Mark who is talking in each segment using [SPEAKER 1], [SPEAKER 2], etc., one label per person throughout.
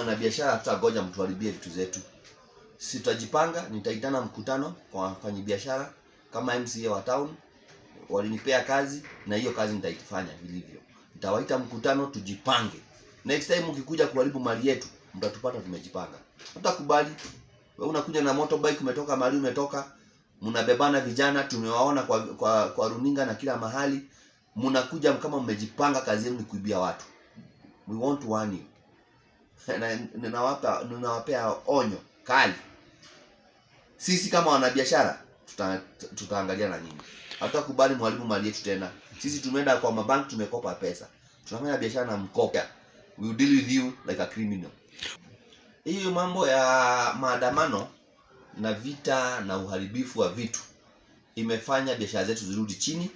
[SPEAKER 1] wanabiashara tutagoja mtu haribie vitu zetu. Sisi tutajipanga, nitaitana mkutano kwa wafanyabiashara kama MCA wa town, walinipea kazi na hiyo kazi nitaifanya vilivyo. Nitawaita mkutano tujipange. Next time ukikuja kuharibu mali yetu, mtatupata tumejipanga. Utakubali? Wewe unakuja na motorbike umetoka mahali umetoka, mnabebana vijana tumewaona kwa runinga na kila mahali, mnakuja kama mmejipanga, kazi yenu ni kuibia watu. We want to warn you. Ninawapea onyo kali. Sisi kama wanabiashara tutaangalia na nyinyi. Hatutakubali mharibu mali yetu tena. Sisi tumeenda kwa mabanki tumekopa pesa. Tunafanya biashara na mkopo. We will deal with you like a criminal. Hiyo mambo ya maandamano na vita na uharibifu wa vitu imefanya biashara zetu zirudi chini,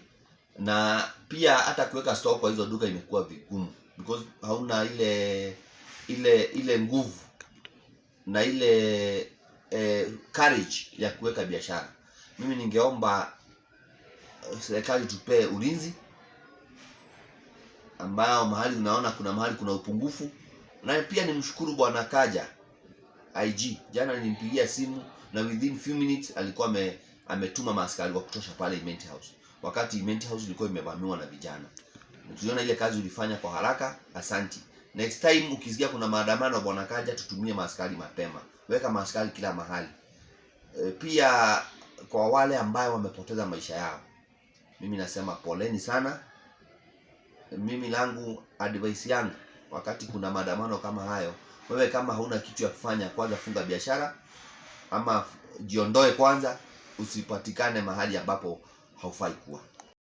[SPEAKER 1] na pia hata kuweka stock kwa hizo duka imekuwa vigumu because hauna ile nguvu na ile courage ya kuweka biashara. Mimi ningeomba serikali tupe ulinzi ambao mahali unaona kuna mahali kuna upungufu, na pia nimshukuru Bwana Kaja IG. Jana nilimpigia simu na within few minutes alikuwa ametuma maaskari wa kutosha pale Imenti House, wakati Imenti House ilikuwa imevamiwa na vijana. Tuliona ile kazi ulifanya kwa haraka, asanti. Next time ukisikia kuna maandamano Bwana Kaja, tutumie maaskari mapema. Weka maaskari kila mahali. Pia kwa wale ambao wamepoteza maisha yao, mimi nasema poleni sana. Mimi langu advice yangu, wakati kuna maandamano kama hayo, wewe kama hauna kitu ya kufanya, kwanza funga biashara ama jiondoe kwanza, usipatikane mahali ambapo haufai kuwa.